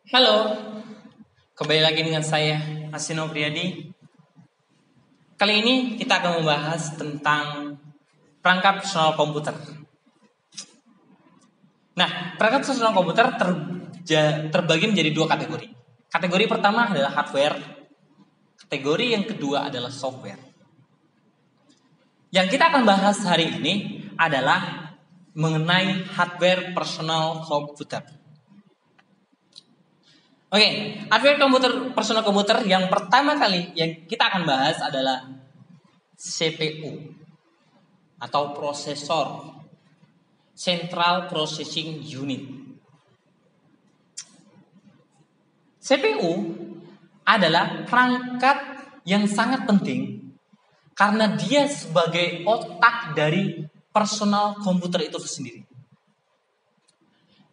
Halo, kembali lagi dengan saya Asino Priyadi. Kali ini kita akan membahas tentang perangkat personal komputer. Nah, perangkat personal komputer terbagi menjadi dua kategori. Kategori pertama adalah hardware, kategori yang kedua adalah software. Yang kita akan bahas hari ini adalah mengenai hardware personal komputer. Oke, hardware personal komputer yang pertama kali yang kita akan bahas adalah CPU atau prosesor, Central Processing Unit. CPU adalah perangkat yang sangat penting karena dia sebagai otak dari personal komputer itu sendiri.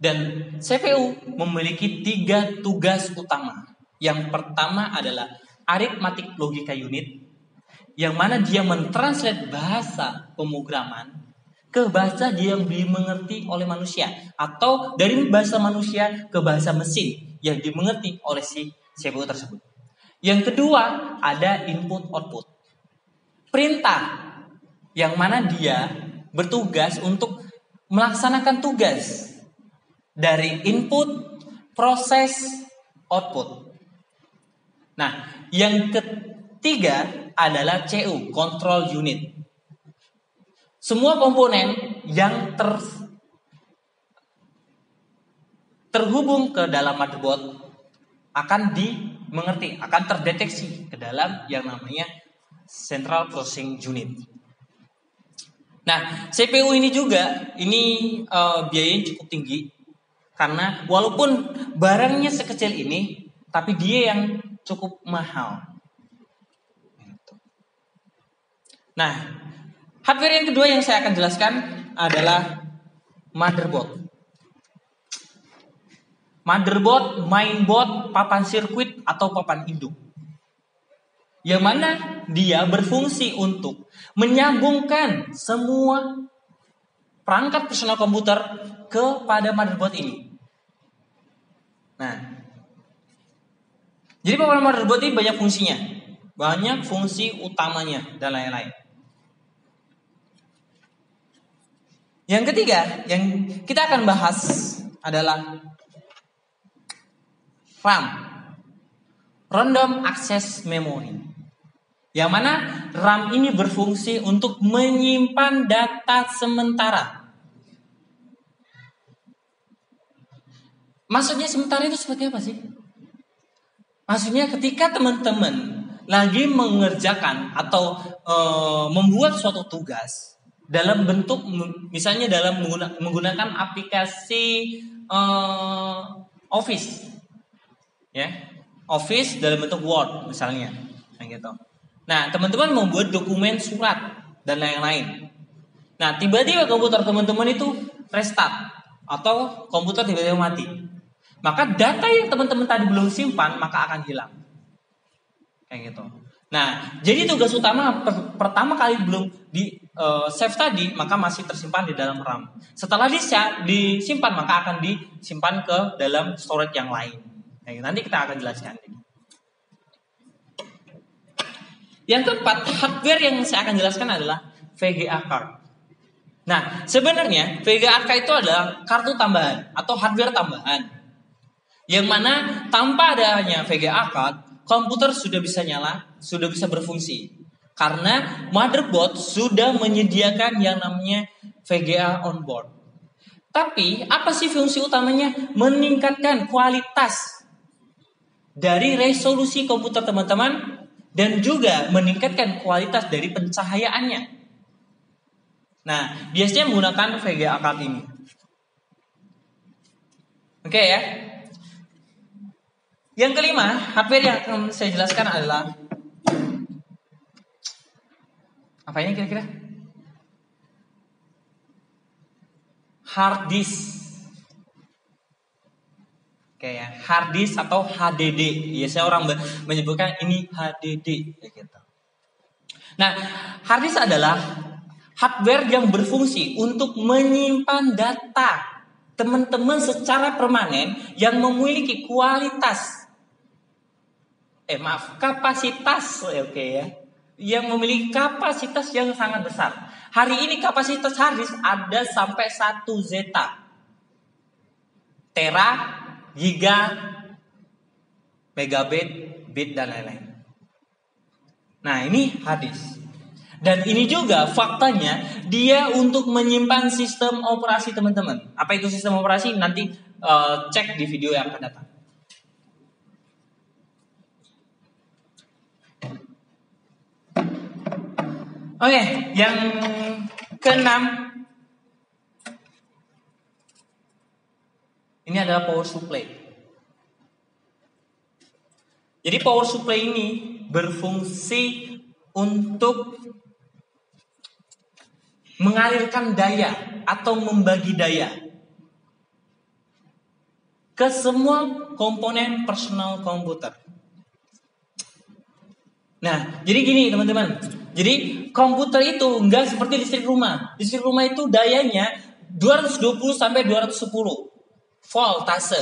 Dan CPU memiliki 3 tugas utama. Yang pertama adalah arithmetic logika unit, yang mana dia mentranslate bahasa pemrograman ke bahasa yang dimengerti oleh manusia, atau dari bahasa manusia ke bahasa mesin yang dimengerti oleh si CPU tersebut. Yang kedua ada input output, perintah, yang mana dia bertugas untuk melaksanakan tugas dari input, proses, output. Nah, yang ketiga adalah CU, control unit. Semua komponen yang terhubung ke dalam motherboard akan dimengerti, akan terdeteksi ke dalam yang namanya Central Processing Unit. Nah, CPU ini juga biayanya cukup tinggi. Karena walaupun barangnya sekecil ini, tapi dia yang cukup mahal. Nah, hardware yang kedua yang saya akan jelaskan adalah motherboard. Motherboard, mainboard, papan sirkuit atau papan induk. Yang mana dia berfungsi untuk menyambungkan semua perangkat personal komputer kepada motherboard ini. Nah, jadi papan motherboard ini banyak fungsinya, banyak fungsi utamanya dan lain-lain. Yang ketiga yang kita akan bahas adalah RAM, Random Access Memory. Yang mana RAM ini berfungsi untuk menyimpan data sementara. Maksudnya sementara itu seperti apa sih? Maksudnya ketika teman-teman lagi mengerjakan atau membuat suatu tugas dalam bentuk, misalnya dalam menggunakan aplikasi Office, ya, Office dalam bentuk Word misalnya, kayak gitu. Nah, teman-teman membuat dokumen surat dan lain-lain. Nah, tiba-tiba komputer teman-teman itu restart atau komputer tiba-tiba mati. Maka data yang teman-teman tadi belum simpan maka akan hilang. Kayak gitu. Nah, jadi tugas utama pertama kali belum di save tadi maka masih tersimpan di dalam RAM. Setelah disimpan maka akan disimpan ke dalam storage yang lain. Nah, nanti kita akan jelaskan. Yang keempat, hardware yang saya akan jelaskan adalah VGA card. Nah, sebenarnya VGA card itu adalah kartu tambahan atau hardware tambahan. Yang mana tanpa adanya VGA card, komputer sudah bisa nyala, sudah bisa berfungsi. Karena motherboard sudah menyediakan yang namanya VGA on board. Tapi, apa sih fungsi utamanya? Meningkatkan kualitas dari resolusi komputer teman-teman dan juga meningkatkan kualitas dari pencahayaannya. Nah, biasanya menggunakan VGA card ini. Oke ya. Yang kelima, hardware yang akan saya jelaskan adalah apa ini kira-kira? Hard disk. Oke ya, hard disk atau HDD. Biasanya orang menyebutkan ini HDD gitu. Nah, hard disk adalah hardware yang berfungsi untuk menyimpan data teman-teman secara permanen yang memiliki kapasitas, oke ya, yang memiliki kapasitas yang sangat besar. Hari ini kapasitas hard disk ada sampai 1 zeta, tera, giga, megabit, bit dan lain-lain. Nah, ini hard disk. Dan ini juga faktanya dia untuk menyimpan sistem operasi teman-teman. Apa itu sistem operasi? Nanti cek di video yang akan datang. Oke, yang keenam ini adalah power supply. Jadi power supply ini berfungsi untuk mengalirkan daya atau membagi daya ke semua komponen personal komputer. Nah, jadi gini teman-teman. Jadi komputer itu enggak seperti listrik rumah. Listrik rumah itu dayanya 220 sampai 210 voltase.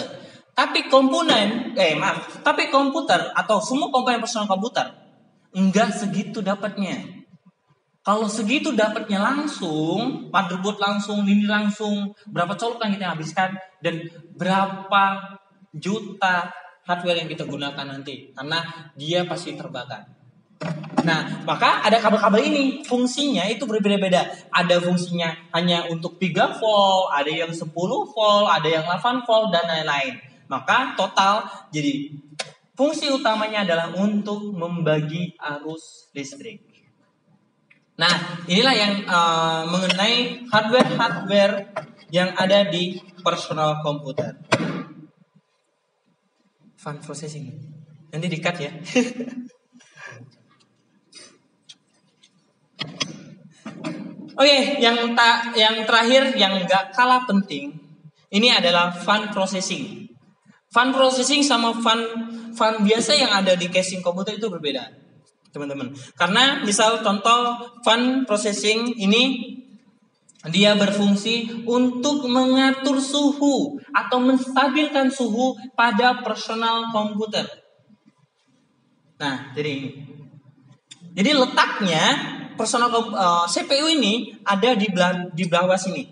Tapi komputer atau semua komponen personal komputer enggak segitu dapatnya. Kalau segitu dapatnya langsung, motherboard langsung, lini langsung, berapa colokan kita habiskan dan berapa juta hardware yang kita gunakan nanti, karena dia pasti terbakar. Nah, maka ada kabel-kabel ini, fungsinya itu berbeda-beda. Ada fungsinya hanya untuk 3 volt, ada yang 10 volt, ada yang 8 volt dan lain-lain. Maka total jadi fungsi utamanya adalah untuk membagi arus listrik. Nah, inilah yang mengenai hardware yang ada di personal komputer. Fun processing. Nanti di-cut ya. Oke, yang terakhir yang nggak kalah penting, ini adalah fun processing. Fun processing sama fun biasa yang ada di casing komputer itu berbeda, teman-teman. Karena misal contoh fun processing ini dia berfungsi untuk mengatur suhu atau menstabilkan suhu pada personal komputer. Nah, jadi ini. Jadi letaknya personal CPU ini ada di bawah sini.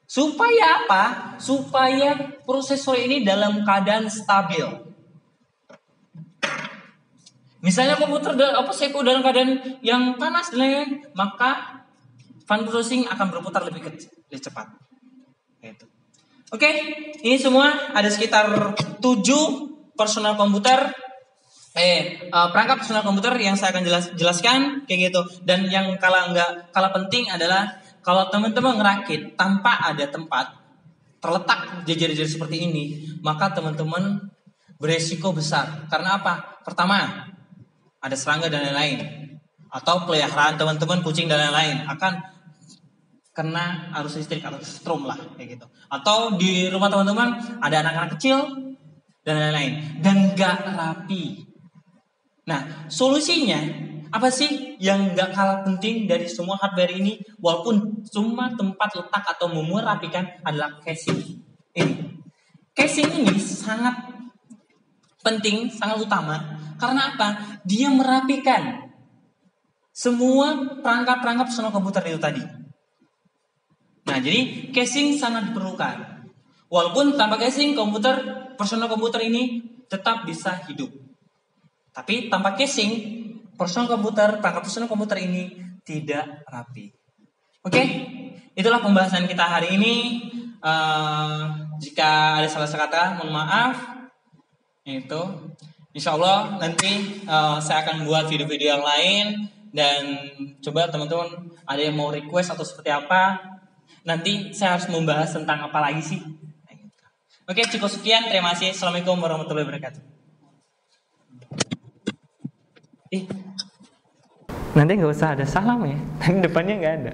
Supaya apa? Supaya prosesor ini dalam keadaan stabil. Misalnya komputer CPU dalam keadaan yang panas dan lain-lain, maka fun processing akan berputar lebih cepat. Gitu. Oke, ini semua ada sekitar 7 personal komputer, perangkat personal komputer yang saya akan jelaskan kayak gitu. Dan yang nggak kalah penting adalah kalau teman-teman ngerakit tanpa ada tempat terletak jejer-jejer seperti ini, maka teman-teman beresiko besar. Karena apa? Pertama, ada serangga dan lain-lain, atau peliharaan teman-teman kucing dan lain-lain akan kena arus listrik atau strom lah kayak gitu. Atau di rumah teman-teman ada anak-anak kecil dan lain-lain dan gak rapi. Nah, solusinya apa sih yang gak kalah penting dari semua hardware ini, walaupun cuma tempat letak atau merapikan, adalah casing. Casing ini sangat penting, sangat utama. Karena apa? Dia merapikan semua perangkat-perangkat personal komputer itu tadi. Nah, jadi casing sangat diperlukan. Walaupun tanpa casing personal komputer ini tetap bisa hidup. Tapi tanpa casing perangkat personal komputer ini tidak rapi. Oke, itulah pembahasan kita hari ini. Jika ada salah kata, mohon maaf. Itu, insya Allah nanti saya akan buat video-video yang lain dan coba teman-teman ada yang mau request atau seperti apa. Nanti saya harus membahas tentang apa lagi sih. Oke, cukup sekian. Terima kasih. Assalamualaikum warahmatullahi wabarakatuh. Nanti nggak usah ada salam ya. Depannya nggak ada.